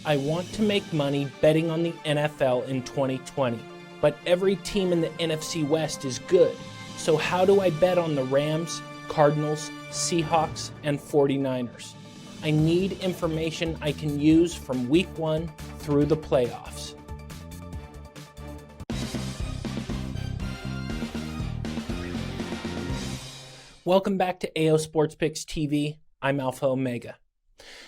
I want to make money betting on the NFL in 2020, but every team in the NFC West is good. So how do I bet on the Rams, Cardinals, Seahawks, and 49ers? I need information I can use from week 1 through the playoffs. Welcome back to aosportspicks TV. I'm Alpha Omega.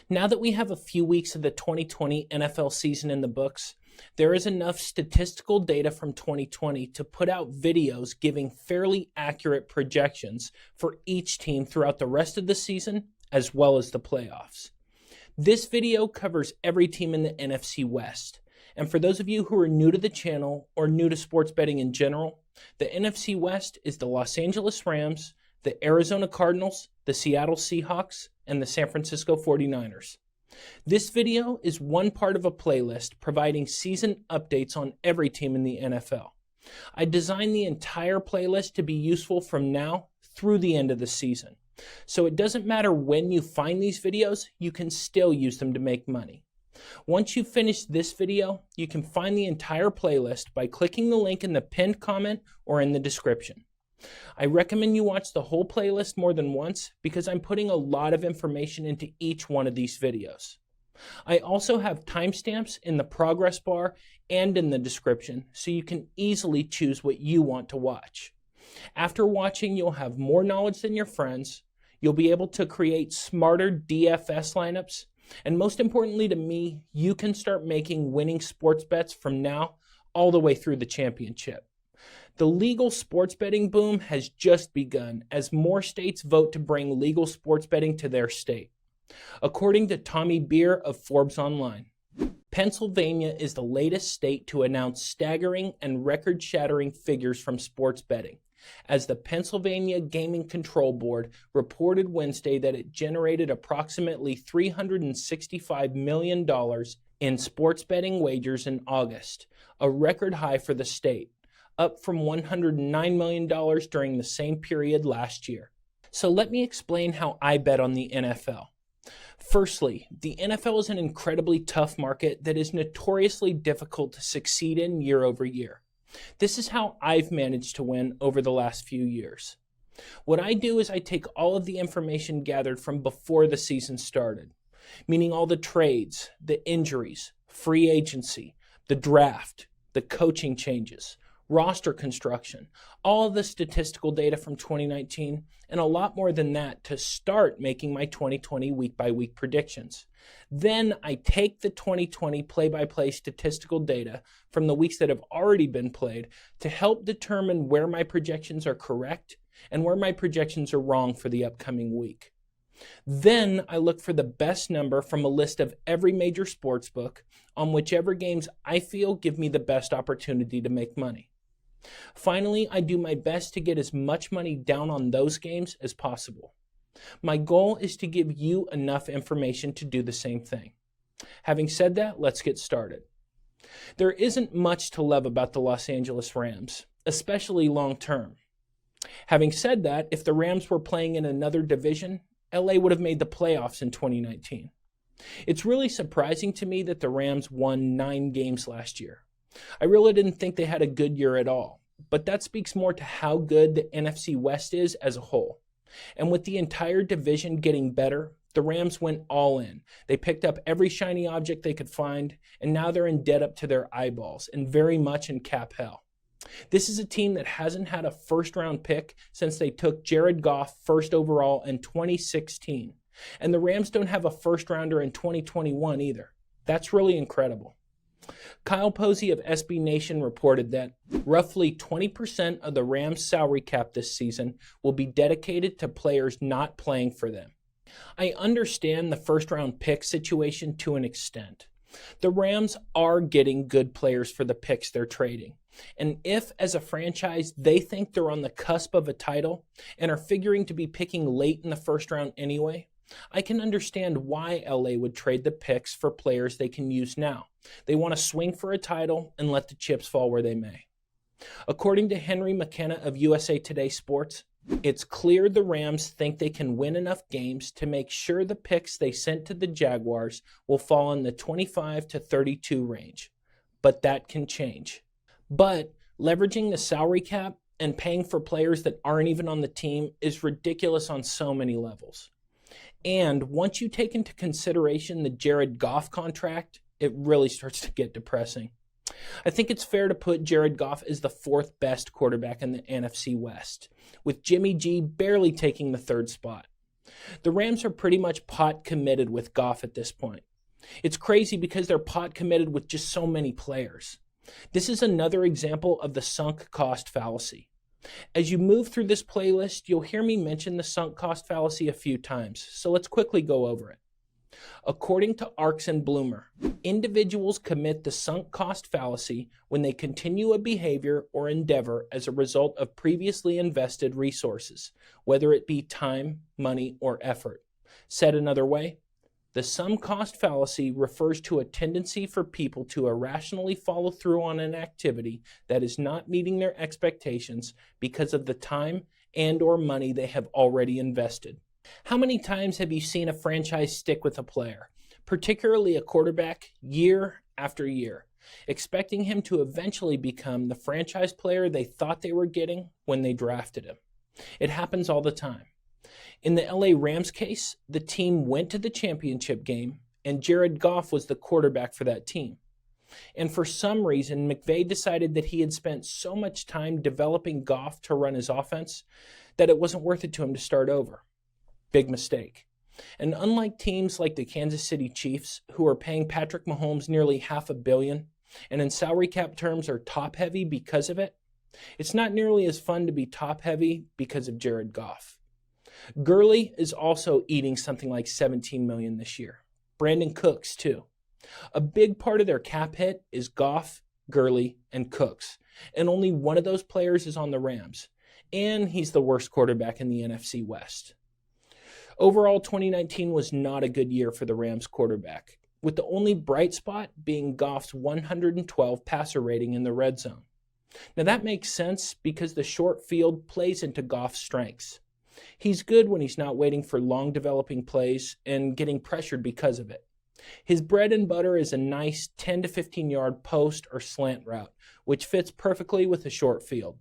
Now that we have a few weeks of the 2020 NFL season in the books, there is enough statistical data from 2020 to put out videos giving fairly accurate projections for each team throughout the rest of the season as well as the playoffs. This video covers every team in the NFC West. And for those of you who are new to the channel or new to sports betting in general, the NFC West is the Los Angeles Rams, the Arizona Cardinals, the Seattle Seahawks, and the San Francisco 49ers. This video is one part of a playlist providing season updates on every team in the NFL. I designed the entire playlist to be useful from now through the end of the season. So it doesn't matter when you find these videos, you can still use them to make money. Once you finish this video, you can find the entire playlist by clicking the link in the pinned comment or in the description. I recommend you watch the whole playlist more than once because I'm putting a lot of information into each one of these videos. I also have timestamps in the progress bar and in the description so you can easily choose what you want to watch. After watching, you'll have more knowledge than your friends, you'll be able to create smarter DFS lineups, and most importantly to me, you can start making winning sports bets from now all the way through the championship. The legal sports betting boom has just begun as more states vote to bring legal sports betting to their state. According to Tommy Beer of Forbes Online, Pennsylvania is the latest state to announce staggering and record-shattering figures from sports betting, as the Pennsylvania Gaming Control Board reported Wednesday that it generated approximately $365 million in sports betting wagers in August, a record high for the state, up from $109 million during the same period last year. So let me explain how I bet on the NFL. Firstly, the NFL is an incredibly tough market that is notoriously difficult to succeed in year over year. This is how I've managed to win over the last few years. What I do is I take all of the information gathered from before the season started, meaning all the trades, the injuries, free agency, the draft, the coaching changes, roster construction, all of the statistical data from 2019, and a lot more than that to start making my 2020 week-by-week predictions. Then I take the 2020 play-by-play statistical data from the weeks that have already been played to help determine where my projections are correct and where my projections are wrong for the upcoming week. Then I look for the best number from a list of every major sports book on whichever games I feel give me the best opportunity to make money. Finally, I do my best to get as much money down on those games as possible. My goal is to give you enough information to do the same thing. Having said that, let's get started. There isn't much to love about the Los Angeles Rams, especially long term. Having said that, if the Rams were playing in another division, LA would have made the playoffs in 2019. It's really surprising to me that the Rams won 9 games last year. I really didn't think they had a good year at all, but that speaks more to how good the NFC West is as a whole. And with the entire division getting better, the Rams went all in. They picked up every shiny object they could find, and now they're in debt up to their eyeballs and very much in cap hell. This is a team that hasn't had a first-round pick since they took Jared Goff first overall in 2016. And the Rams don't have a first-rounder in 2021 either. That's really incredible. Kyle Posey of SB Nation reported that roughly 20% of the Rams' salary cap this season will be dedicated to players not playing for them. I understand the first-round pick situation to an extent. The Rams are getting good players for the picks they're trading. And if, as a franchise, they think they're on the cusp of a title and are figuring to be picking late in the first round anyway, I can understand why LA would trade the picks for players they can use now. They want to swing for a title and let the chips fall where they may. According to Henry McKenna of USA Today Sports, It's clear the Rams think they can win enough games to make sure the picks they sent to the Jaguars will fall in the 25 to 32 range. But that can change. But leveraging the salary cap and paying for players that aren't even on the team is ridiculous on so many levels. And once you take into consideration the Jared Goff contract, it really starts to get depressing. I think it's fair to put Jared Goff as the fourth best quarterback in the NFC West, with Jimmy G barely taking the third spot. The Rams are pretty much pot committed with Goff at this point. It's crazy because they're pot committed with just so many players. This is another example of the sunk cost fallacy. As you move through this playlist, you'll hear me mention the sunk cost fallacy a few times, so let's quickly go over it. According to Arks and Bloomer, individuals commit the sunk cost fallacy when they continue a behavior or endeavor as a result of previously invested resources, whether it be time, money, or effort. Said another way, the sunk cost fallacy refers to a tendency for people to irrationally follow through on an activity that is not meeting their expectations because of the time and or money they have already invested. How many times have you seen a franchise stick with a player, particularly a quarterback, year after year, expecting him to eventually become the franchise player they thought they were getting when they drafted him? It happens all the time. In the LA Rams case, the team went to the championship game, and Jared Goff was the quarterback for that team. And for some reason, McVay decided that he had spent so much time developing Goff to run his offense that it wasn't worth it to him to start over. Big mistake. And unlike teams like the Kansas City Chiefs, who are paying Patrick Mahomes nearly $500 million, and in salary cap terms are top-heavy because of it, it's not nearly as fun to be top-heavy because of Jared Goff. Gurley is also eating something like $17 million this year. Brandon Cooks, too. A big part of their cap hit is Goff, Gurley, and Cooks, and only one of those players is on the Rams, and he's the worst quarterback in the NFC West. Overall, 2019 was not a good year for the Rams quarterback, with the only bright spot being Goff's 112 passer rating in the red zone. Now that makes sense because the short field plays into Goff's strengths. He's good when he's not waiting for long developing plays and getting pressured because of it. His bread and butter is a nice 10 to 15 yard post or slant route, which fits perfectly with the short field.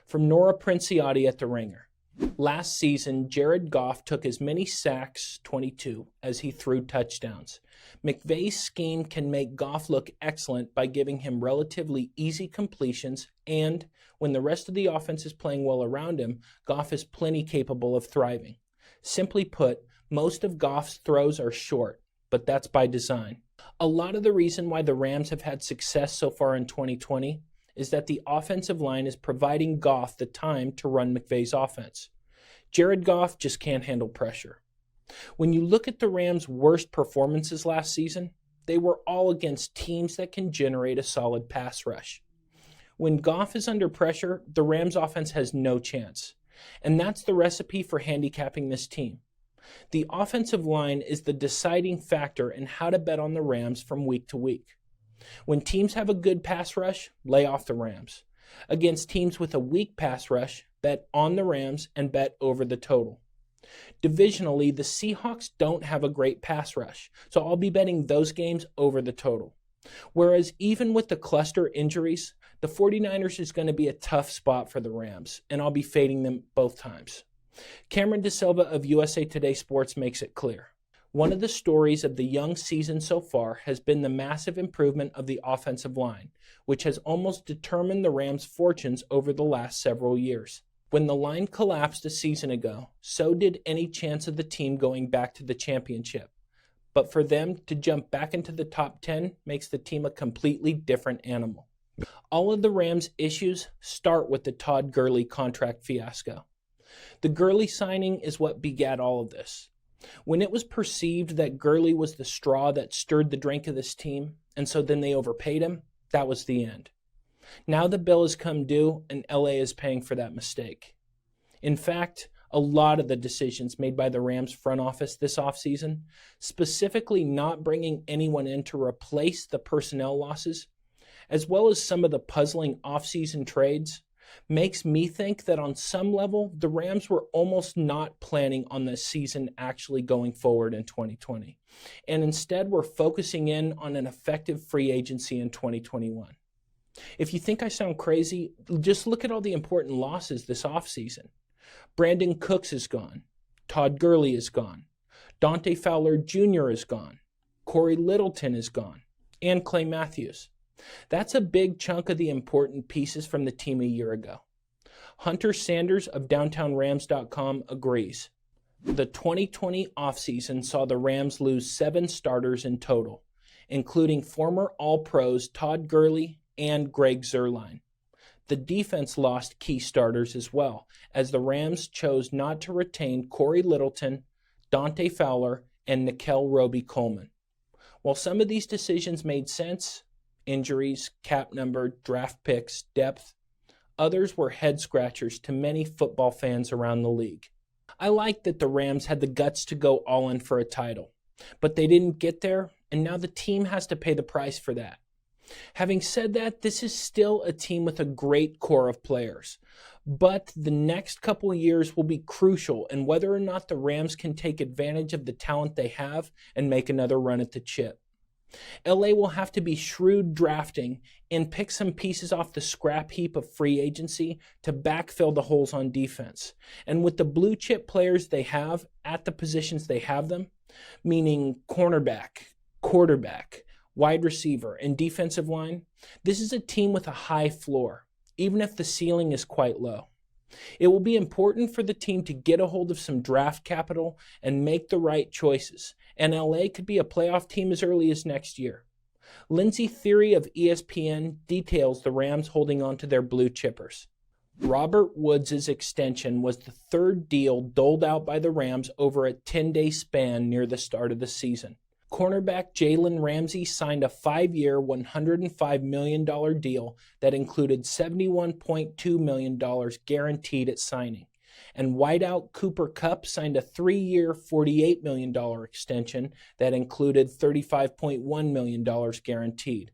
From Nora Princiotti at The Ringer. Last season, Jared Goff took as many sacks, 22, as he threw touchdowns. McVay's scheme can make Goff look excellent by giving him relatively easy completions, and when the rest of the offense is playing well around him, Goff is plenty capable of thriving. Simply put, most of Goff's throws are short, but that's by design. A lot of the reason why the Rams have had success so far in 2020 is that the offensive line is providing Goff the time to run McVay's offense. Jared Goff just can't handle pressure. When you look at the Rams' worst performances last season, they were all against teams that can generate a solid pass rush. When Goff is under pressure, the Rams' offense has no chance. And that's the recipe for handicapping this team. The offensive line is the deciding factor in how to bet on the Rams from week to week. When teams have a good pass rush, lay off the Rams. Against teams with a weak pass rush, bet on the Rams and bet over the total. Divisionally, the Seahawks don't have a great pass rush, so I'll be betting those games over the total. Whereas even with the cluster injuries, the 49ers is going to be a tough spot for the Rams, and I'll be fading them both times. Cameron DeSilva of USA Today Sports makes it clear. One of the stories of the young season so far has been the massive improvement of the offensive line, which has almost determined the Rams' fortunes over the last several years. When the line collapsed a season ago, so did any chance of the team going back to the championship. But for them to jump back into the top 10 makes the team a completely different animal. All of the Rams' issues start with the Todd Gurley contract fiasco. The Gurley signing is what begat all of this. When it was perceived that Gurley was the straw that stirred the drink of this team, and so then they overpaid him, that was the end. Now the bill has come due, and LA is paying for that mistake. In fact, a lot of the decisions made by the Rams front office this offseason, specifically not bringing anyone in to replace the personnel losses, as well as some of the puzzling offseason trades, makes me think that on some level, the Rams were almost not planning on the season actually going forward in 2020, and instead were focusing in on an effective free agency in 2021. If you think I sound crazy, just look at all the important losses this offseason. Brandon Cooks is gone. Todd Gurley is gone. Dante Fowler Jr. is gone. Corey Littleton is gone. And Clay Matthews. That's a big chunk of the important pieces from the team a year ago. Hunter Sanders of DowntownRams.com agrees. The 2020 offseason saw the Rams lose 7 starters in total, including former All-Pros Todd Gurley and Greg Zuerlein. The defense lost key starters as well, as the Rams chose not to retain Corey Littleton, Dante Fowler, and Nickel Roby-Coleman. While some of these decisions made sense, injuries, cap number, draft picks, depth, others were head-scratchers to many football fans around the league. I like that the Rams had the guts to go all in for a title, but they didn't get there, and now the team has to pay the price for that. Having said that, this is still a team with a great core of players, but the next couple of years will be crucial in whether or not the Rams can take advantage of the talent they have and make another run at the chip. LA will have to be shrewd drafting and pick some pieces off the scrap heap of free agency to backfill the holes on defense. And with the blue chip players they have at the positions they have them, meaning cornerback, quarterback, wide receiver, and defensive line, this is a team with a high floor, even if the ceiling is quite low. It will be important for the team to get a hold of some draft capital and make the right choices, and LA could be a playoff team as early as next year. Lindsey Theory of ESPN details the Rams holding on to their blue chippers. Robert Woods' extension was the third deal doled out by the Rams over a 10-day span near the start of the season. Cornerback Jalen Ramsey signed a 5-year, $105 million deal that included $71.2 million guaranteed at signing. And wideout Cooper Kupp signed a 3-year, $48 million extension that included $35.1 million guaranteed.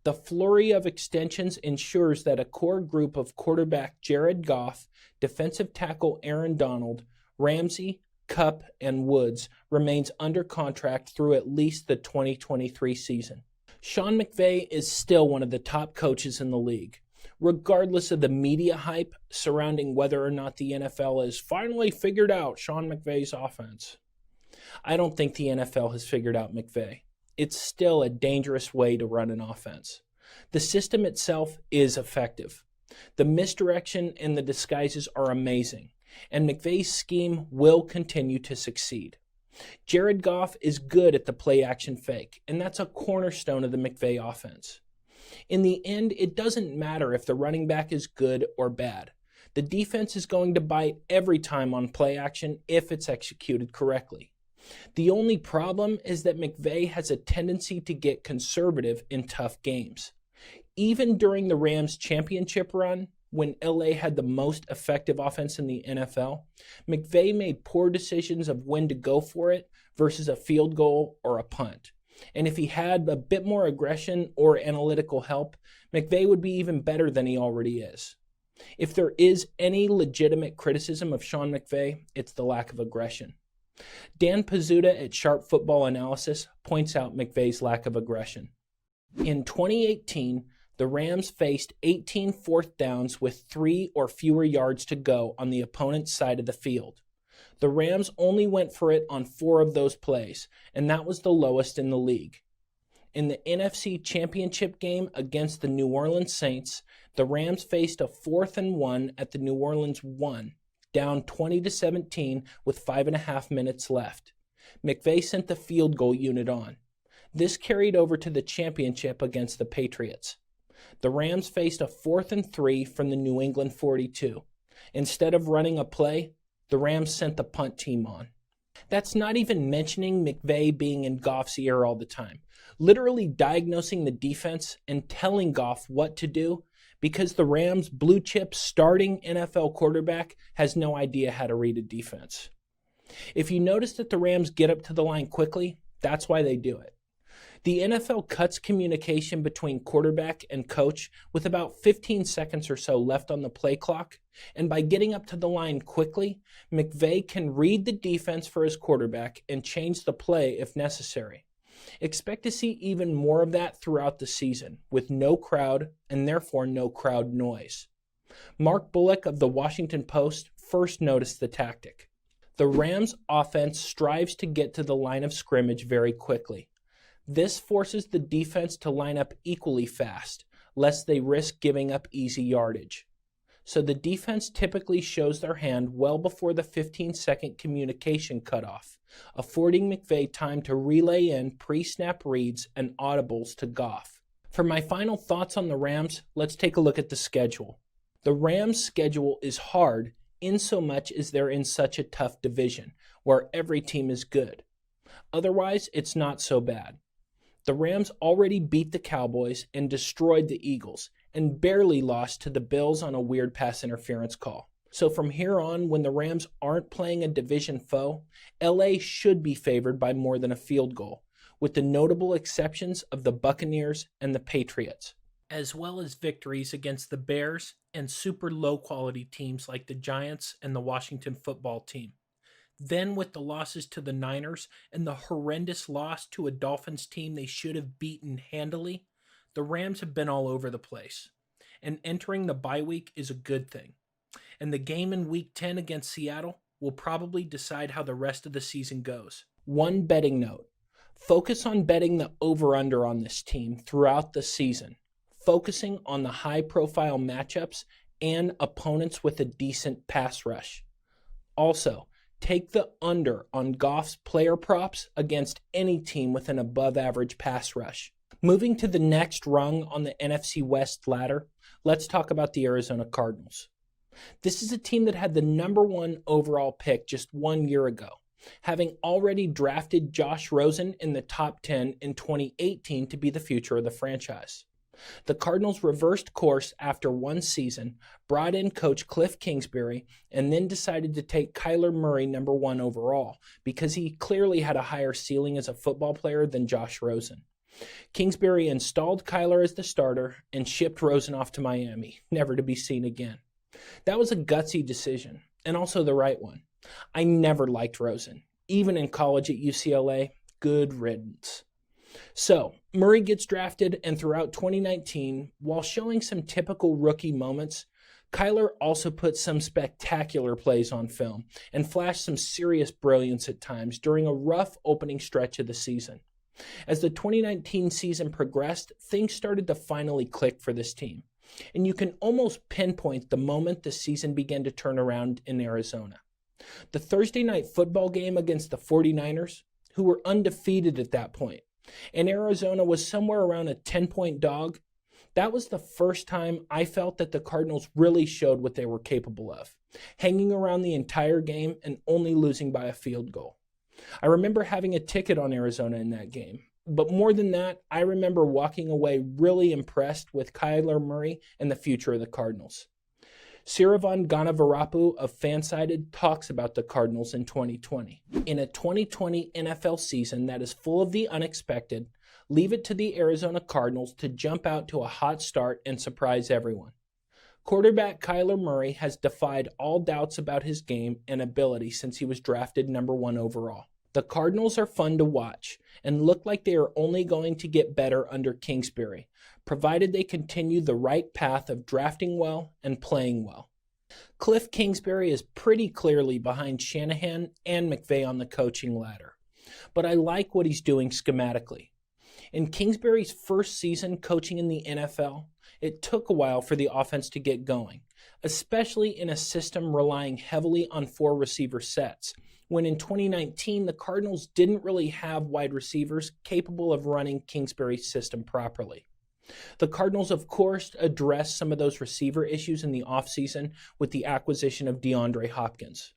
The flurry of extensions ensures that a core group of quarterback Jared Goff, defensive tackle Aaron Donald, Ramsey, Kupp, and Woods remains under contract through at least the 2023 season. Sean McVay is still one of the top coaches in the league, regardless of the media hype surrounding whether or not the NFL has finally figured out Sean McVay's offense. I don't think the NFL has figured out McVay. It's still a dangerous way to run an offense. The system itself is effective. The misdirection and the disguises are amazing, and McVay's scheme will continue to succeed. Jared Goff is good at the play-action fake, and that's a cornerstone of the McVay offense. In the end, it doesn't matter if the running back is good or bad. The defense is going to bite every time on play-action if it's executed correctly. The only problem is that McVay has a tendency to get conservative in tough games. Even during the Rams' championship run, when LA had the most effective offense in the NFL, McVay made poor decisions of when to go for it versus a field goal or a punt. And if he had a bit more aggression or analytical help, McVay would be even better than he already is. If there is any legitimate criticism of Sean McVay, it's the lack of aggression. Dan Pizzuta at Sharp Football Analysis points out McVay's lack of aggression. In 2018, the Rams faced 18 fourth downs with 3 or fewer yards to go on the opponent's side of the field. The Rams only went for it on 4 of those plays, and that was the lowest in the league. In the NFC Championship game against the New Orleans Saints, the Rams faced a 4th and 1 at the New Orleans 1, down 20-17 with 5.5 minutes left. McVay sent the field goal unit on. This carried over to the championship against the Patriots. The Rams faced a 4th and 3 from the New England 42. Instead of running a play, the Rams sent the punt team on. That's not even mentioning McVay being in Goff's ear all the time, literally diagnosing the defense and telling Goff what to do because the Rams' blue chip starting NFL quarterback has no idea how to read a defense. If you notice that the Rams get up to the line quickly, that's why they do it. The NFL cuts communication between quarterback and coach with about 15 seconds or so left on the play clock, and by getting up to the line quickly, McVay can read the defense for his quarterback and change the play if necessary. Expect to see even more of that throughout the season, with no crowd and therefore no crowd noise. Mark Bullock of the Washington Post first noticed the tactic. The Rams' offense strives to get to the line of scrimmage very quickly. This forces the defense to line up equally fast, lest they risk giving up easy yardage. So the defense typically shows their hand well before the 15-second communication cutoff, affording McVay time to relay in pre-snap reads and audibles to Goff. For my final thoughts on the Rams, let's take a look at the schedule. The Rams' schedule is hard insomuch as they're in such a tough division, where every team is good. Otherwise, it's not so bad. The Rams already beat the Cowboys and destroyed the Eagles, and barely lost to the Bills on a weird pass interference call. So from here on, when the Rams aren't playing a division foe, LA should be favored by more than a field goal, with the notable exceptions of the Buccaneers and the Patriots, as well as victories against the Bears and super low-quality teams like the Giants and the Washington football team. Then with the losses to the Niners and the horrendous loss to a Dolphins team they should have beaten handily, the Rams have been all over the place. And entering the bye week is a good thing. And the game in Week 10 against Seattle will probably decide how the rest of the season goes. One betting note. Focus on betting the over-under on this team throughout the season, focusing on the high-profile matchups and opponents with a decent pass rush. Also, take the under on Goff's player props against any team with an above-average pass rush. Moving to the next rung on the NFC West ladder, let's talk about the Arizona Cardinals. This is a team that had the number 1 overall pick just 1 year ago, having already drafted Josh Rosen in the top 10 in 2018 to be the future of the franchise. The Cardinals reversed course after one season, brought in coach Kliff Kingsbury, and then decided to take Kyler Murray number 1 overall because he clearly had a higher ceiling as a football player than Josh Rosen. Kingsbury installed Kyler as the starter and shipped Rosen off to Miami, never to be seen again. That was a gutsy decision, and also the right one. I never liked Rosen. Even in college at UCLA, good riddance. So, Murray gets drafted, and throughout 2019, while showing some typical rookie moments, Kyler also put some spectacular plays on film and flashed some serious brilliance at times during a rough opening stretch of the season. As the 2019 season progressed, things started to finally click for this team, and you can almost pinpoint the moment the season began to turn around in Arizona. The Thursday night football game against the 49ers, who were undefeated at that point, and Arizona was somewhere around a 10-point dog, that was the first time I felt that the Cardinals really showed what they were capable of, hanging around the entire game and only losing by a field goal. I remember having a ticket on Arizona in that game, but more than that, I remember walking away really impressed with Kyler Murray and the future of the Cardinals. Siravan Ganavarapu of Fansided talks about the Cardinals in 2020. In a 2020 NFL season that is full of the unexpected, leave it to the Arizona Cardinals to jump out to a hot start and surprise everyone. Quarterback Kyler Murray has defied all doubts about his game and ability since he was drafted number 1 overall. The Cardinals are fun to watch and look like they are only going to get better under Kingsbury, provided they continue the right path of drafting well and playing well. Kliff Kingsbury is pretty clearly behind Shanahan and McVay on the coaching ladder, but I like what he's doing schematically. In Kingsbury's first season coaching in the NFL, it took a while for the offense to get going, especially in a system relying heavily on 4 receiver sets, when in 2019 the Cardinals didn't really have wide receivers capable of running Kingsbury's system properly. The Cardinals, of course, addressed some of those receiver issues in the offseason with the acquisition of DeAndre Hopkins.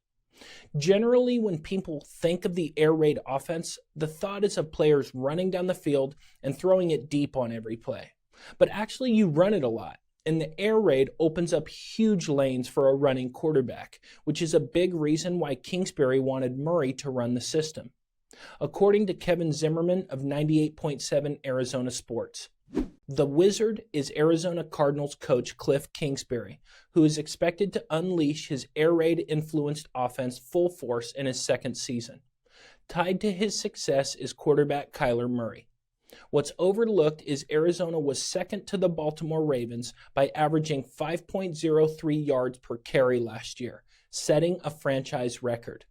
Generally, when people think of the air raid offense, the thought is of players running down the field and throwing it deep on every play. But actually, you run it a lot, and the air raid opens up huge lanes for a running quarterback, which is a big reason why Kingsbury wanted Murray to run the system. according to Kevin Zimmerman of 98.7 Arizona Sports. The Wizard is Arizona Cardinals coach Kliff Kingsbury, who is expected to unleash his air raid-influenced offense full force in his second season. Tied to his success is quarterback Kyler Murray. What's overlooked is Arizona was second to the Baltimore Ravens by averaging 5.03 yards per carry last year, setting a franchise record.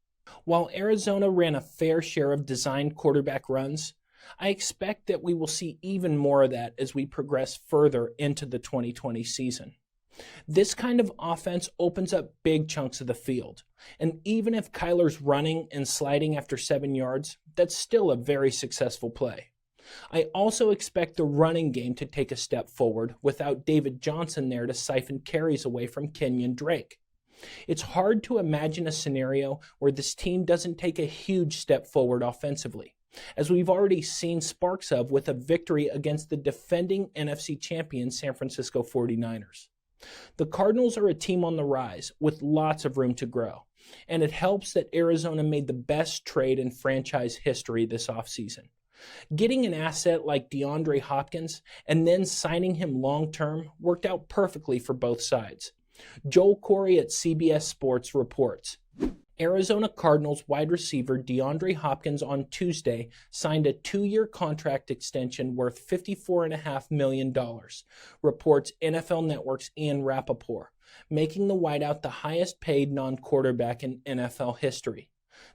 While Arizona ran a fair share of designed quarterback runs, I expect that we will see even more of that as we progress further into the 2020 season. This kind of offense opens up big chunks of the field, and even if Kyler's running and sliding after 7 yards, that's still a very successful play. I also expect the running game to take a step forward without David Johnson there to siphon carries away from Kenyon Drake. It's hard to imagine a scenario where this team doesn't take a huge step forward offensively, as we've already seen sparks of with a victory against the defending NFC champion San Francisco 49ers. The Cardinals are a team on the rise with lots of room to grow, and it helps that Arizona made the best trade in franchise history this offseason. Getting an asset like DeAndre Hopkins and then signing him long-term worked out perfectly for both sides. Joel Corey at CBS Sports reports, Arizona Cardinals wide receiver DeAndre Hopkins on Tuesday signed a 2-year contract extension worth $54.5 million, reports NFL Network's Ian Rappaport, making the wideout the highest paid non-quarterback in NFL history.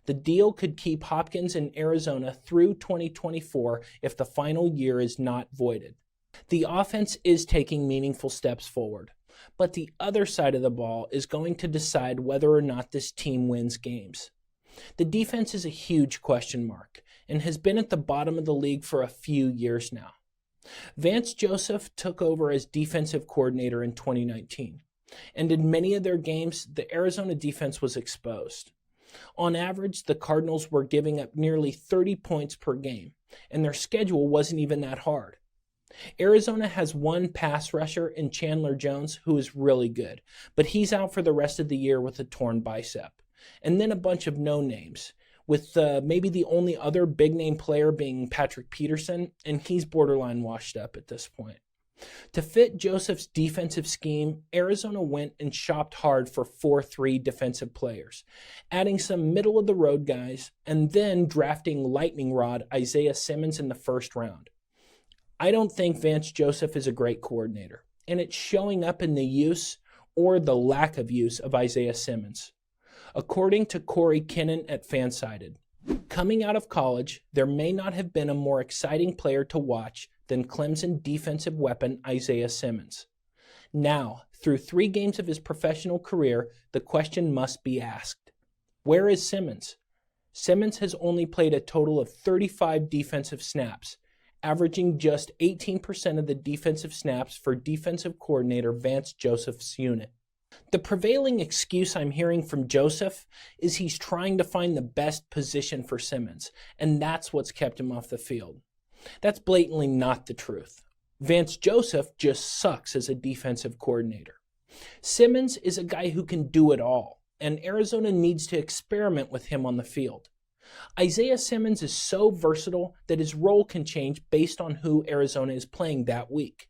The deal could keep Hopkins in Arizona through 2024 if the final year is not voided. The offense is taking meaningful steps forward, but the other side of the ball is going to decide whether or not this team wins games. The defense is a huge question mark and has been at the bottom of the league for a few years now. Vance Joseph took over as defensive coordinator in 2019, and in many of their games, the Arizona defense was exposed. On average, the Cardinals were giving up nearly 30 points per game, and their schedule wasn't even that hard. Arizona has one pass rusher in Chandler Jones who is really good, but he's out for the rest of the year with a torn bicep. And then a bunch of no-names, with maybe the only other big-name player being Patrick Peterson, and he's borderline washed up at this point. To fit Joseph's defensive scheme, Arizona went and shopped hard for 4-3 defensive players, adding some middle-of-the-road guys, and then drafting lightning rod Isaiah Simmons in the first round. I don't think Vance Joseph is a great coordinator, and it's showing up in the use or the lack of use of Isaiah Simmons. According to Corey Kinnan at Fansided, coming out of college, there may not have been a more exciting player to watch than Clemson defensive weapon Isaiah Simmons. Now, through 3 games of his professional career, the question must be asked, where is Simmons? Simmons has only played a total of 35 defensive snaps, averaging just 18% of the defensive snaps for defensive coordinator Vance Joseph's unit. The prevailing excuse I'm hearing from Joseph is he's trying to find the best position for Simmons, and that's what's kept him off the field. That's blatantly not the truth. Vance Joseph just sucks as a defensive coordinator. Simmons is a guy who can do it all, and Arizona needs to experiment with him on the field. Isaiah Simmons is so versatile that his role can change based on who Arizona is playing that week.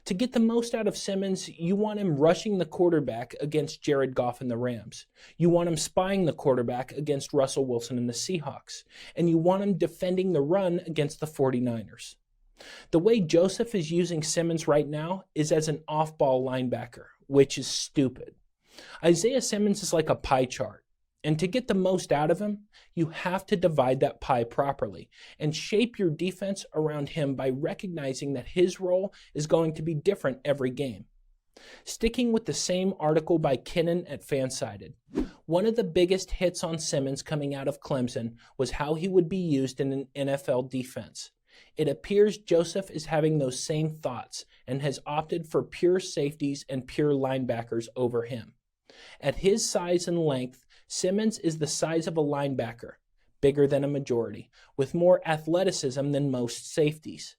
To get the most out of Simmons, you want him rushing the quarterback against Jared Goff and the Rams. You want him spying the quarterback against Russell Wilson and the Seahawks. And you want him defending the run against the 49ers. The way Joseph is using Simmons right now is as an off-ball linebacker, which is stupid. Isaiah Simmons is like a pie chart. And to get the most out of him, you have to divide that pie properly and shape your defense around him by recognizing that his role is going to be different every game. Sticking with the same article by Kinnan at Fansided, one of the biggest hits on Simmons coming out of Clemson was how he would be used in an NFL defense. It appears Joseph is having those same thoughts and has opted for pure safeties and pure linebackers over him. At his size and length, Simmons is the size of a linebacker, bigger than a majority, with more athleticism than most safeties.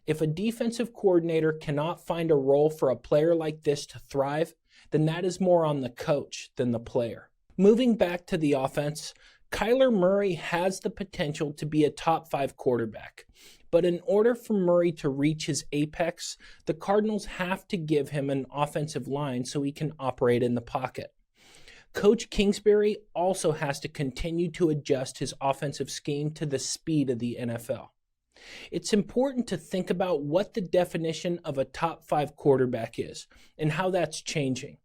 If a defensive coordinator cannot find a role for a player like this to thrive, then that is more on the coach than the player. Moving back to the offense, Kyler Murray has the potential to be a top 5 quarterback, but in order for Murray to reach his apex, the Cardinals have to give him an offensive line so he can operate in the pocket. Coach Kingsbury also has to continue to adjust his offensive scheme to the speed of the NFL. It's important to think about what the definition of a top 5 quarterback is and how that's changing.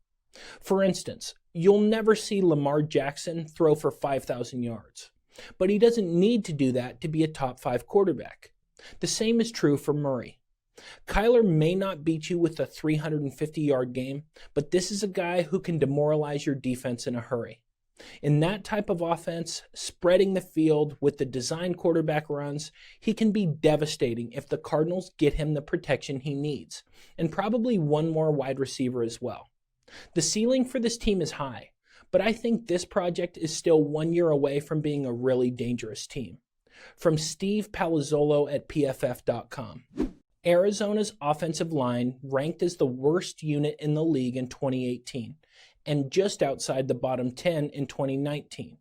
For instance, you'll never see Lamar Jackson throw for 5,000 yards, but he doesn't need to do that to be a top 5 quarterback. The same is true for Murray. Kyler may not beat you with a 350-yard game, but this is a guy who can demoralize your defense in a hurry. In that type of offense, spreading the field with the design quarterback runs, he can be devastating if the Cardinals get him the protection he needs, and probably one more wide receiver as well. The ceiling for this team is high, but I think this project is still 1 year away from being a really dangerous team. From Steve Palazzolo at PFF.com. Arizona's offensive line ranked as the worst unit in the league in 2018 and just outside the bottom 10 in 2019.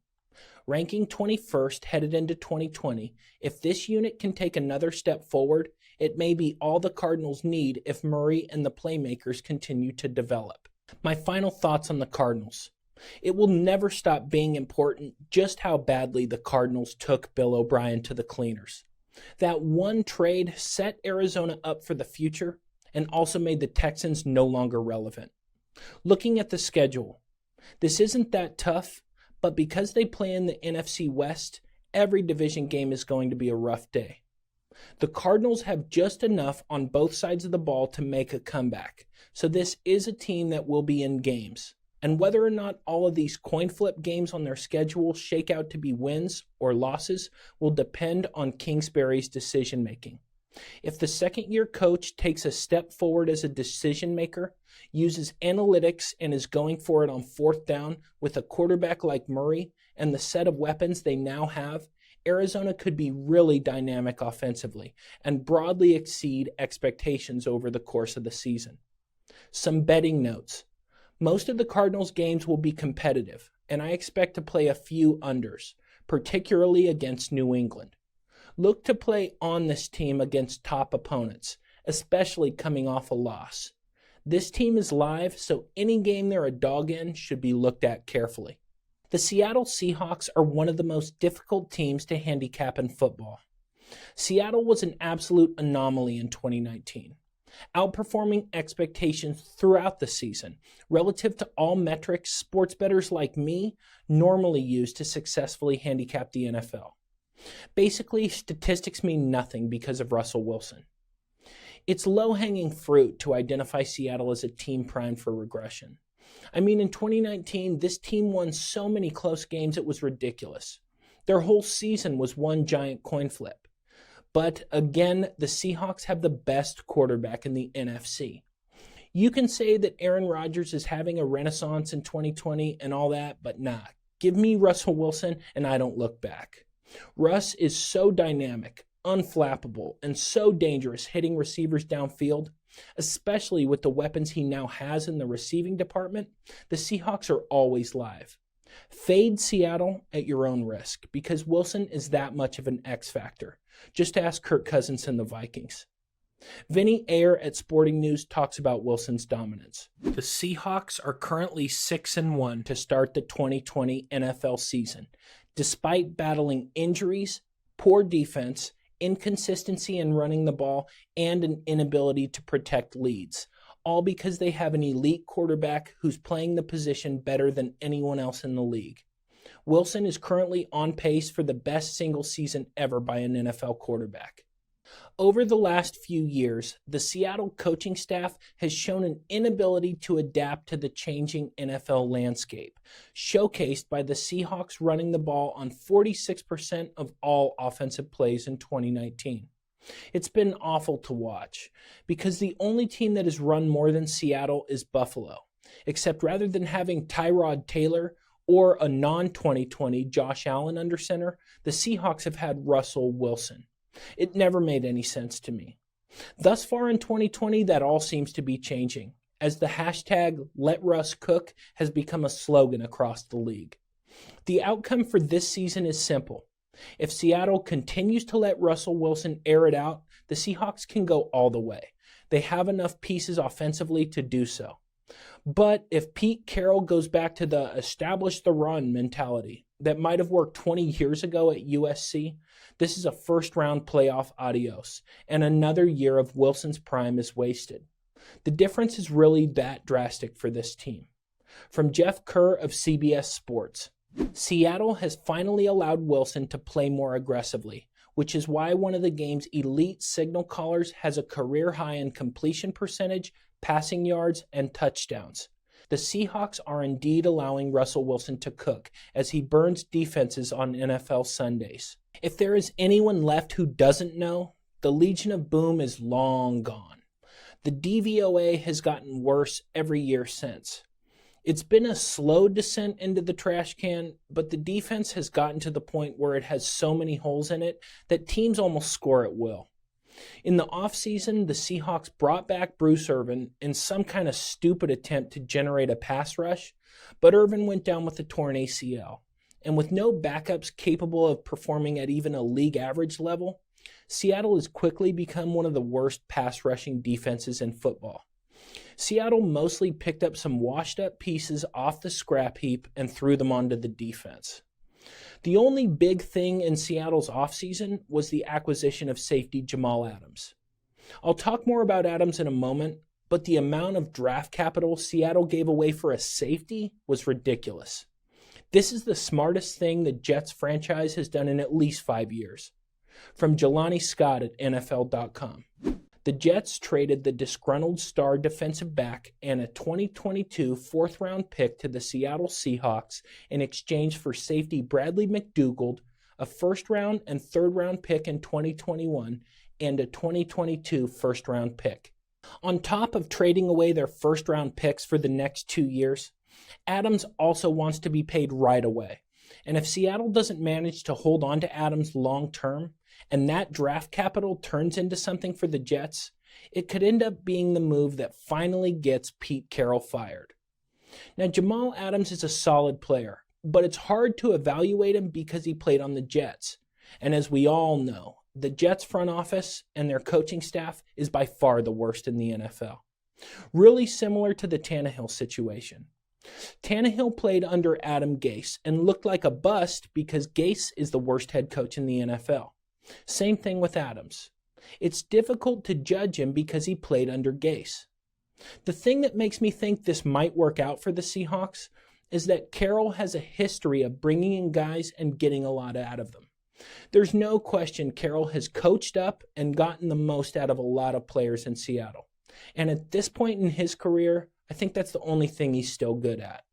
Ranking 21st headed into 2020, if this unit can take another step forward, it may be all the Cardinals need if Murray and the playmakers continue to develop. My final thoughts on the Cardinals. It will never stop being important just how badly the Cardinals took Bill O'Brien to the cleaners. That one trade set Arizona up for the future and also made the Texans no longer relevant. Looking at the schedule, this isn't that tough, but because they play in the NFC West, every division game is going to be a rough day. The Cardinals have just enough on both sides of the ball to make a comeback, so this is a team that will be in games. And whether or not all of these coin flip games on their schedule shake out to be wins or losses will depend on Kingsbury's decision making. If the second-year coach takes a step forward as a decision maker, uses analytics and is going for it on 4th down with a quarterback like Murray and the set of weapons they now have, Arizona could be really dynamic offensively and broadly exceed expectations over the course of the season. Some betting notes. Most of the Cardinals games will be competitive, and I expect to play a few unders, particularly against New England. Look to play on this team against top opponents, especially coming off a loss. This team is live, so any game they're a dog in should be looked at carefully. The Seattle Seahawks are one of the most difficult teams to handicap in football. Seattle was an absolute anomaly in 2019. Outperforming expectations throughout the season, relative to all metrics sports bettors like me normally use to successfully handicap the NFL. Basically, statistics mean nothing because of Russell Wilson. It's low-hanging fruit to identify Seattle as a team primed for regression. I mean, in 2019, this team won so many close games it was ridiculous. Their whole season was one giant coin flip. But again, the Seahawks have the best quarterback in the NFC. You can say that Aaron Rodgers is having a renaissance in 2020 and all that, but nah. Give me Russell Wilson and I don't look back. Russ is so dynamic, unflappable, and so dangerous hitting receivers downfield, especially with the weapons he now has in the receiving department. The Seahawks are always live. Fade Seattle at your own risk because Wilson is that much of an X factor. Just ask Kirk Cousins and the Vikings. Vinny Ayer at Sporting News talks about Wilson's dominance. The Seahawks are currently 6-1 to start the 2020 NFL season, despite battling injuries, poor defense, inconsistency in running the ball, and an inability to protect leads, all because they have an elite quarterback who's playing the position better than anyone else in the league. Wilson is currently on pace for the best single season ever by an NFL quarterback. Over the last few years, the Seattle coaching staff has shown an inability to adapt to the changing NFL landscape, showcased by the Seahawks running the ball on 46% of all offensive plays in 2019. It's been awful to watch because the only team that has run more than Seattle is Buffalo, except rather than having Tyrod Taylor or a non-2020 Josh Allen under center, the Seahawks have had Russell Wilson. It never made any sense to me. Thus far in 2020, that all seems to be changing, as the hashtag #LetRussCook has become a slogan across the league. The outcome for this season is simple. If Seattle continues to let Russell Wilson air it out, the Seahawks can go all the way. They have enough pieces offensively to do so. But if Pete Carroll goes back to the establish the run mentality that might have worked 20 years ago at USC, this is a first-round playoff adios, and another year of Wilson's prime is wasted. The difference is really that drastic for this team. From Jeff Kerr of CBS Sports, Seattle has finally allowed Wilson to play more aggressively, which is why one of the game's elite signal callers has a career high in completion percentage, passing yards, and touchdowns. The Seahawks are indeed allowing Russell Wilson to cook as he burns defenses on NFL Sundays. If there is anyone left who doesn't know, the Legion of Boom is long gone. The DVOA has gotten worse every year since. It's been a slow descent into the trash can, but the defense has gotten to the point where it has so many holes in it that teams almost score at will. In the offseason, the Seahawks brought back Bruce Irvin in some kind of stupid attempt to generate a pass rush, but Irvin went down with a torn ACL. And with no backups capable of performing at even a league average level, Seattle has quickly become one of the worst pass rushing defenses in football. Seattle mostly picked up some washed-up pieces off the scrap heap and threw them onto the defense. The only big thing in Seattle's offseason was the acquisition of safety Jamal Adams. I'll talk more about Adams in a moment, but the amount of draft capital Seattle gave away for a safety was ridiculous. This is the smartest thing the Jets franchise has done in at least 5 years. From Jelani Scott at NFL.com. The Jets traded the disgruntled star defensive back and a 2022 fourth-round pick to the Seattle Seahawks in exchange for safety Bradley McDougald, a first-round and third-round pick in 2021, and a 2022 first-round pick. On top of trading away their first-round picks for the next 2 years, Adams also wants to be paid right away. And if Seattle doesn't manage to hold on to Adams long-term, and that draft capital turns into something for the Jets, it could end up being the move that finally gets Pete Carroll fired. Now, Jamal Adams is a solid player, but it's hard to evaluate him because he played on the Jets. And as we all know, the Jets front office and their coaching staff is by far the worst in the NFL. Really similar to the Tannehill situation. Tannehill played under Adam Gase and looked like a bust because Gase is the worst head coach in the NFL. Same thing with Adams. It's difficult to judge him because he played under Gase. The thing that makes me think this might work out for the Seahawks is that Carroll has a history of bringing in guys and getting a lot out of them. There's no question Carroll has coached up and gotten the most out of a lot of players in Seattle. And at this point in his career, I think that's the only thing he's still good at.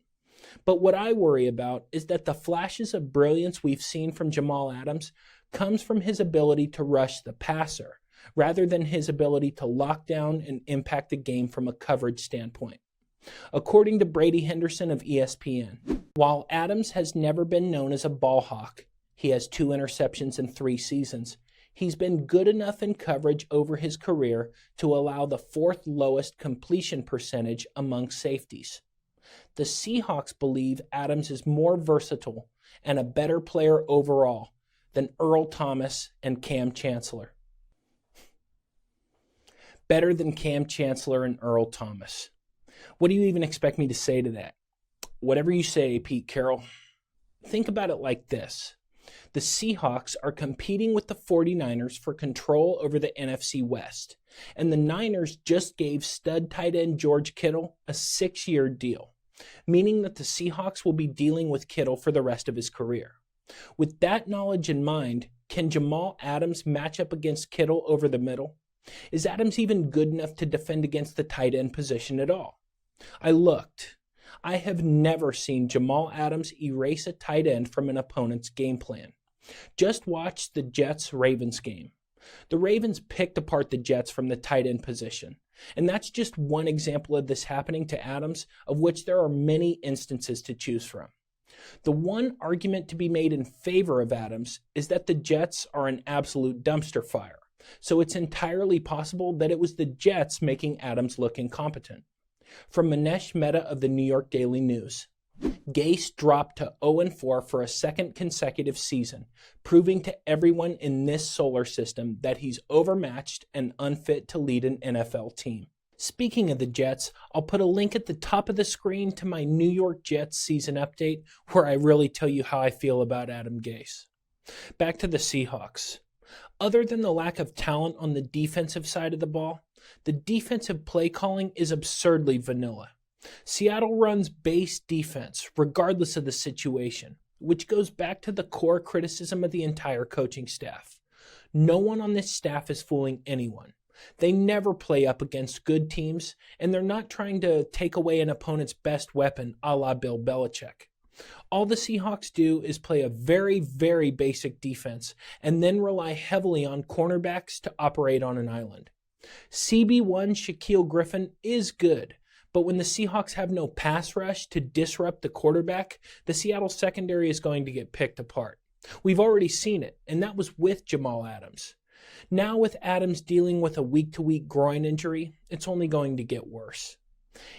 But what I worry about is that the flashes of brilliance we've seen from Jamal Adams comes from his ability to rush the passer, rather than his ability to lock down and impact the game from a coverage standpoint. According to Brady Henderson of ESPN, while Adams has never been known as a ball hawk, he has 2 interceptions in 3 seasons, he's been good enough in coverage over his career to allow the 4th lowest completion percentage among safeties. The Seahawks believe Adams is more versatile and a better player overall than Earl Thomas and Cam Chancellor. Better than Cam Chancellor and Earl Thomas. What do you even expect me to say to that? Whatever you say, Pete Carroll. Think about it like this. The Seahawks are competing with the 49ers for control over the NFC West, and the Niners just gave stud tight end George Kittle a 6-year deal, meaning that the Seahawks will be dealing with Kittle for the rest of his career. With that knowledge in mind, can Jamal Adams match up against Kittle over the middle? Is Adams even good enough to defend against the tight end position at all? I looked. I have never seen Jamal Adams erase a tight end from an opponent's game plan. Just watch the Jets-Ravens game. The Ravens picked apart the Jets from the tight end position. And that's just one example of this happening to Adams, of which there are many instances to choose from. The one argument to be made in favor of Adams is that the Jets are an absolute dumpster fire, so it's entirely possible that it was the Jets making Adams look incompetent. From Manesh Mehta of the New York Daily News, Gase dropped to 0-4 for a second consecutive season, proving to everyone in this solar system that he's overmatched and unfit to lead an NFL team. Speaking of the Jets, I'll put a link at the top of the screen to my New York Jets season update where I really tell you how I feel about Adam Gase. Back to the Seahawks. Other than the lack of talent on the defensive side of the ball, the defensive play calling is absurdly vanilla. Seattle runs base defense regardless of the situation, which goes back to the core criticism of the entire coaching staff. No one on this staff is fooling anyone. They never play up against good teams, and they're not trying to take away an opponent's best weapon a la Bill Belichick. All the Seahawks do is play a very, very basic defense and then rely heavily on cornerbacks to operate on an island. CB1 Shaquille Griffin is good, but when the Seahawks have no pass rush to disrupt the quarterback, the Seattle secondary is going to get picked apart. We've already seen it, and that was with Jamal Adams. Now with Adams dealing with a week-to-week groin injury, it's only going to get worse.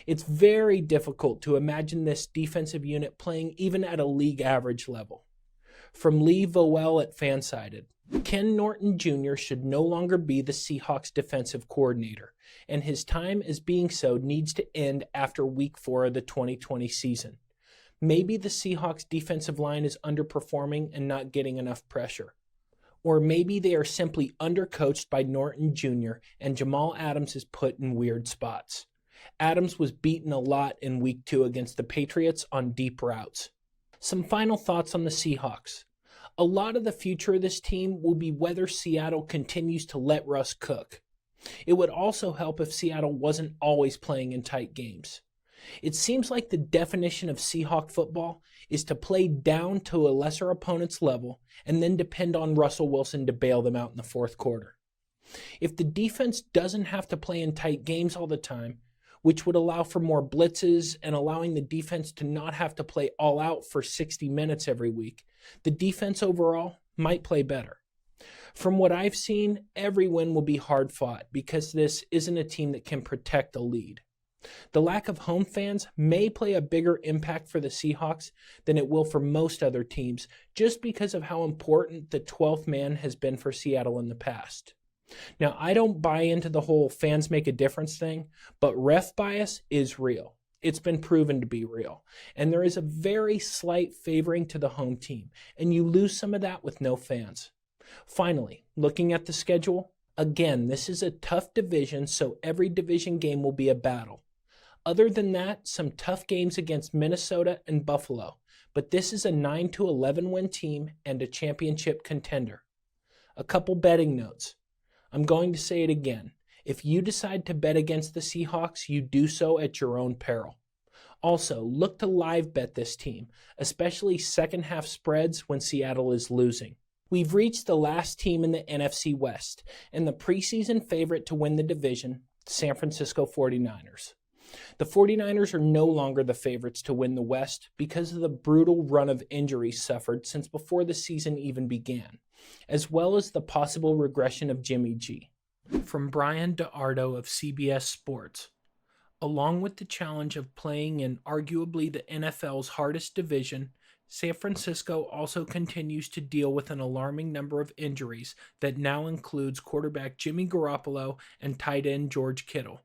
It's very difficult to imagine this defensive unit playing even at a league average level. From Lee Vowell at Fansided, Ken Norton Jr. should no longer be the Seahawks defensive coordinator, and his time as being so needs to end after week 4 of the 2020 season. Maybe the Seahawks defensive line is underperforming and not getting enough pressure. Or maybe they are simply undercoached by Norton Jr. and Jamal Adams is put in weird spots. Adams was beaten a lot in week 2 against the Patriots on deep routes. Some final thoughts on the Seahawks. A lot of the future of this team will be whether Seattle continues to let Russ cook. It would also help if Seattle wasn't always playing in tight games. It seems like the definition of Seahawk football is to play down to a lesser opponent's level and then depend on Russell Wilson to bail them out in the fourth quarter. If the defense doesn't have to play in tight games all the time, which would allow for more blitzes and allowing the defense to not have to play all out for 60 minutes every week, the defense overall might play better. From what I've seen, every win will be hard fought because this isn't a team that can protect a lead. The lack of home fans may play a bigger impact for the Seahawks than it will for most other teams just because of how important the 12th man has been for Seattle in the past. Now, I don't buy into the whole fans make a difference thing, but ref bias is real. It's been proven to be real. And there is a very slight favoring to the home team, and you lose some of that with no fans. Finally, looking at the schedule, again, this is a tough division, so every division game will be a battle. Other than that, some tough games against Minnesota and Buffalo, but this is a 9-11 win team and a championship contender. A couple betting notes. I'm going to say it again. If you decide to bet against the Seahawks, you do so at your own peril. Also, look to live bet this team, especially second half spreads when Seattle is losing. We've reached the last team in the NFC West, and the preseason favorite to win the division, San Francisco 49ers. The 49ers are no longer the favorites to win the West because of the brutal run of injuries suffered since before the season even began, as well as the possible regression of Jimmy G. From Brian DeArdo of CBS Sports, along with the challenge of playing in arguably the NFL's hardest division, San Francisco also continues to deal with an alarming number of injuries that now includes quarterback Jimmy Garoppolo and tight end George Kittle.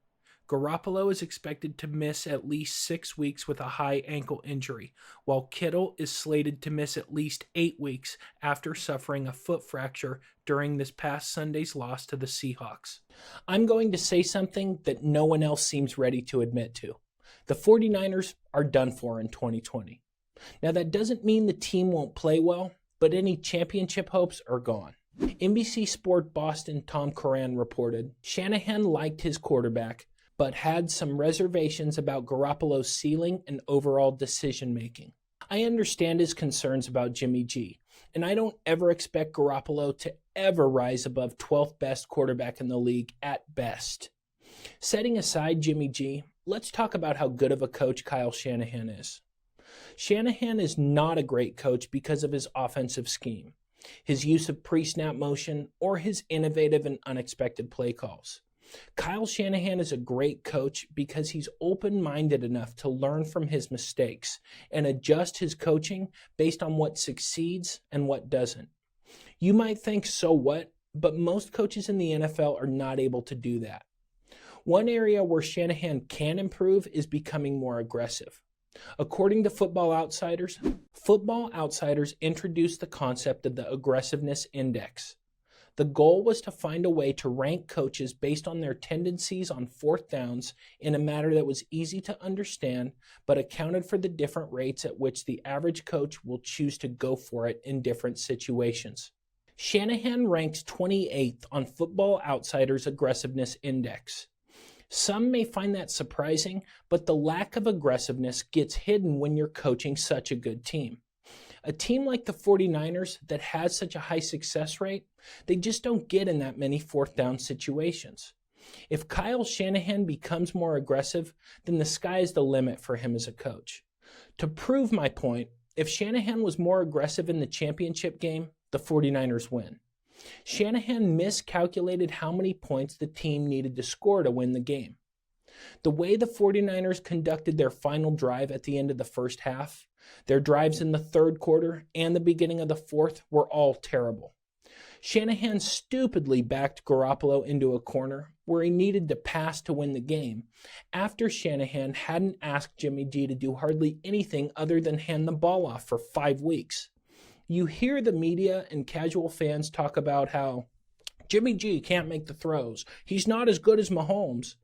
Garoppolo is expected to miss at least 6 weeks with a high ankle injury, while Kittle is slated to miss at least 8 weeks after suffering a foot fracture during this past Sunday's loss to the Seahawks. I'm going to say something that no one else seems ready to admit to. The 49ers are done for in 2020. Now that doesn't mean the team won't play well, but any championship hopes are gone. NBC Sport Boston Tom Curran reported, Shanahan liked his quarterback, but had some reservations about Garoppolo's ceiling and overall decision-making. I understand his concerns about Jimmy G, and I don't ever expect Garoppolo to ever rise above 12th best quarterback in the league at best. Setting aside Jimmy G, let's talk about how good of a coach Kyle Shanahan is. Shanahan is not a great coach because of his offensive scheme, his use of pre-snap motion, or his innovative and unexpected play calls. Kyle Shanahan is a great coach because he's open-minded enough to learn from his mistakes and adjust his coaching based on what succeeds and what doesn't. You might think, so what? But most coaches in the NFL are not able to do that. One area where Shanahan can improve is becoming more aggressive. According to Football Outsiders introduced the concept of the aggressiveness index. The goal was to find a way to rank coaches based on their tendencies on fourth downs in a manner that was easy to understand, but accounted for the different rates at which the average coach will choose to go for it in different situations. Shanahan ranks 28th on Football Outsiders' aggressiveness index. Some may find that surprising, but the lack of aggressiveness gets hidden when you're coaching such a good team. A team like the 49ers that has such a high success rate, they just don't get in that many fourth down situations. If Kyle Shanahan becomes more aggressive, then the sky is the limit for him as a coach. To prove my point, if Shanahan was more aggressive in the championship game, the 49ers win. Shanahan miscalculated how many points the team needed to score to win the game. The way the 49ers conducted their final drive at the end of the first half, their drives in the third quarter, and the beginning of the fourth were all terrible. Shanahan stupidly backed Garoppolo into a corner where he needed to pass to win the game after Shanahan hadn't asked Jimmy G to do hardly anything other than hand the ball off for 5 weeks. You hear the media and casual fans talk about how Jimmy G can't make the throws. He's not as good as Mahomes.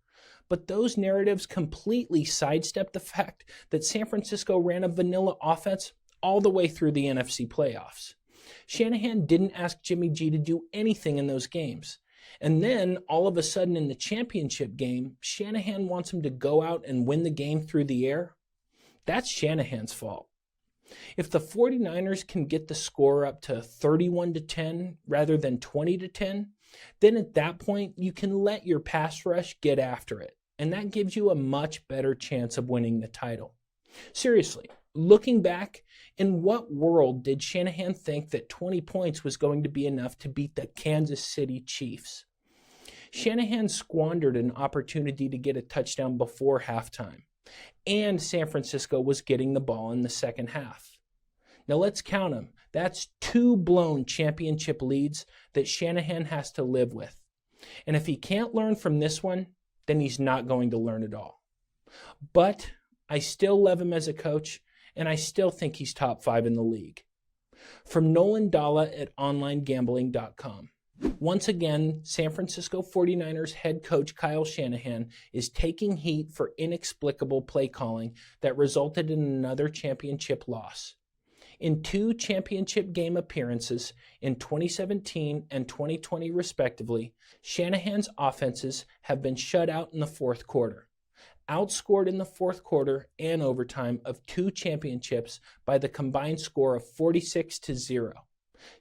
But those narratives completely sidestep the fact that San Francisco ran a vanilla offense all the way through the NFC playoffs. Shanahan didn't ask Jimmy G to do anything in those games. And then, all of a sudden in the championship game, Shanahan wants him to go out and win the game through the air. That's Shanahan's fault. If the 49ers can get the score up to 31-10 rather than 20-10, then at that point you can let your pass rush get after it, and that gives you a much better chance of winning the title. Seriously, looking back, in what world did Shanahan think that 20 points was going to be enough to beat the Kansas City Chiefs? Shanahan squandered an opportunity to get a touchdown before halftime, and San Francisco was getting the ball in the second half. Now let's count them. That's 2 blown championship leads that Shanahan has to live with. And if he can't learn from this one, then he's not going to learn at all. But I still love him as a coach, and I still think he's top 5 in the league. From Nolan Dalla at onlinegambling.com. Once again, San Francisco 49ers head coach Kyle Shanahan is taking heat for inexplicable play calling that resulted in another championship loss. In 2 championship game appearances in 2017 and 2020 respectively, Shanahan's offenses have been shut out in the fourth quarter, outscored in the fourth quarter and overtime of 2 championships by the combined score of 46-0.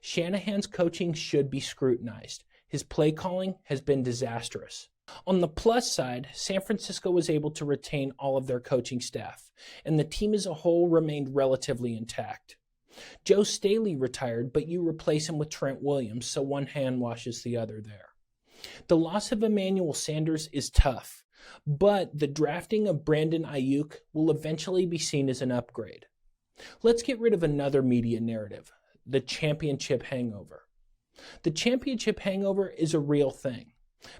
Shanahan's coaching should be scrutinized. His play calling has been disastrous. On the plus side, San Francisco was able to retain all of their coaching staff, and the team as a whole remained relatively intact. Joe Staley retired, but you replace him with Trent Williams, so one hand washes the other there. The loss of Emmanuel Sanders is tough, but the drafting of Brandon Ayuk will eventually be seen as an upgrade. Let's get rid of another media narrative, the championship hangover. The championship hangover is a real thing,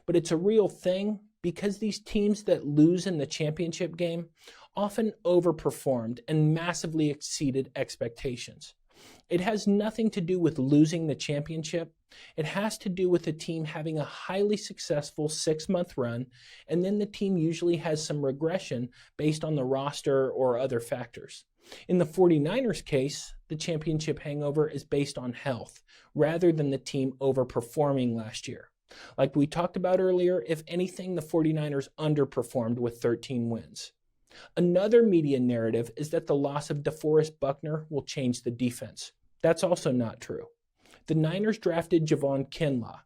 but it's a real thing because these teams that lose in the championship game often overperformed and massively exceeded expectations. It has nothing to do with losing the championship. It has to do with the team having a highly successful 6-month run, and then the team usually has some regression based on the roster or other factors. In the 49ers case, the championship hangover is based on health rather than the team overperforming last year. Like we talked about earlier, if anything, the 49ers underperformed with 13 wins. Another media narrative is that the loss of DeForest Buckner will change the defense. That's also not true. The Niners drafted Javon Kinlaw,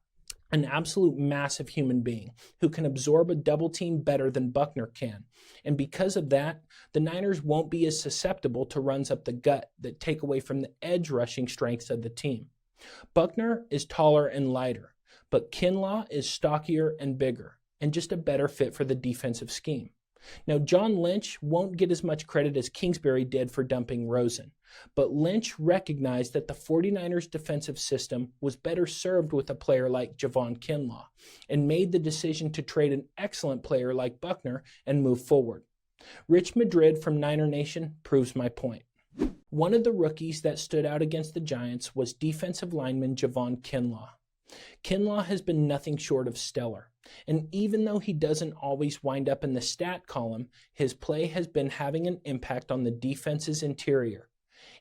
an absolute massive human being who can absorb a double team better than Buckner can. And because of that, the Niners won't be as susceptible to runs up the gut that take away from the edge rushing strengths of the team. Buckner is taller and lighter, but Kinlaw is stockier and bigger. and just a better fit for the defensive scheme. Now, John Lynch won't get as much credit as Kingsbury did for dumping Rosen, but Lynch recognized that the 49ers defensive system was better served with a player like Javon Kinlaw, and made the decision to trade an excellent player like Buckner and move forward. Rich Madrid from Niner Nation proves my point. One of the rookies that stood out against the Giants was defensive lineman Javon Kinlaw. Kinlaw has been nothing short of stellar, and even though he doesn't always wind up in the stat column, his play has been having an impact on the defense's interior.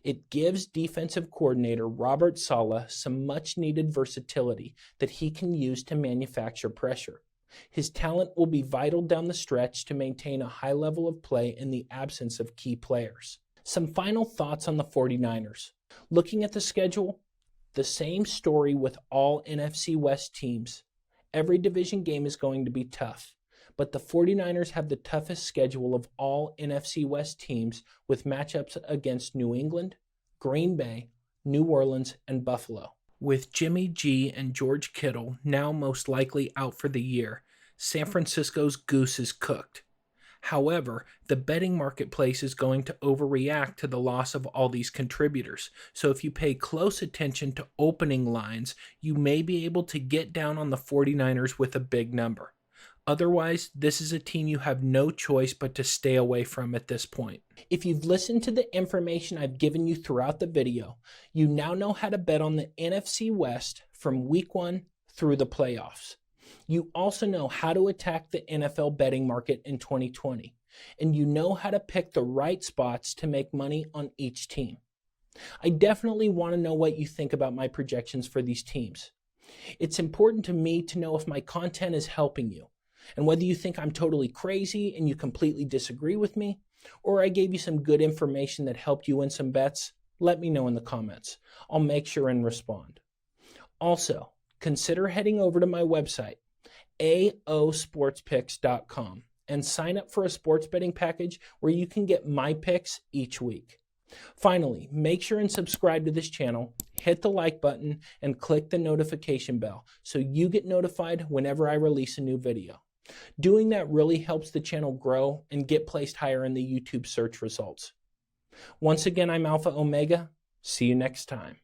It gives defensive coordinator Robert Saleh some much-needed versatility that he can use to manufacture pressure. His talent will be vital down the stretch to maintain a high level of play in the absence of key players. Some final thoughts on the 49ers. Looking at the schedule, the same story with all NFC West teams. Every division game is going to be tough, but the 49ers have the toughest schedule of all NFC West teams with matchups against New England, Green Bay, New Orleans, and Buffalo. With Jimmy G and George Kittle now most likely out for the year, San Francisco's goose is cooked. However, the betting marketplace is going to overreact to the loss of all these contributors, so if you pay close attention to opening lines, you may be able to get down on the 49ers with a big number. Otherwise, this is a team you have no choice but to stay away from at this point. If you've listened to the information I've given you throughout the video, you now know how to bet on the NFC West from Week 1 through the playoffs. You also know how to attack the NFL betting market in 2020, and you know how to pick the right spots to make money on each team. I definitely want to know what you think about my projections for these teams. It's important to me to know if my content is helping you, and whether you think I'm totally crazy and you completely disagree with me, or I gave you some good information that helped you win some bets, let me know in the comments. I'll make sure and respond. Also, consider heading over to my website, aosportspicks.com, and sign up for a sports betting package where you can get my picks each week. Finally, make sure and subscribe to this channel, hit the like button, and click the notification bell so you get notified whenever I release a new video. Doing that really helps the channel grow and get placed higher in the YouTube search results. Once again, I'm Alpha Omega. See you next time.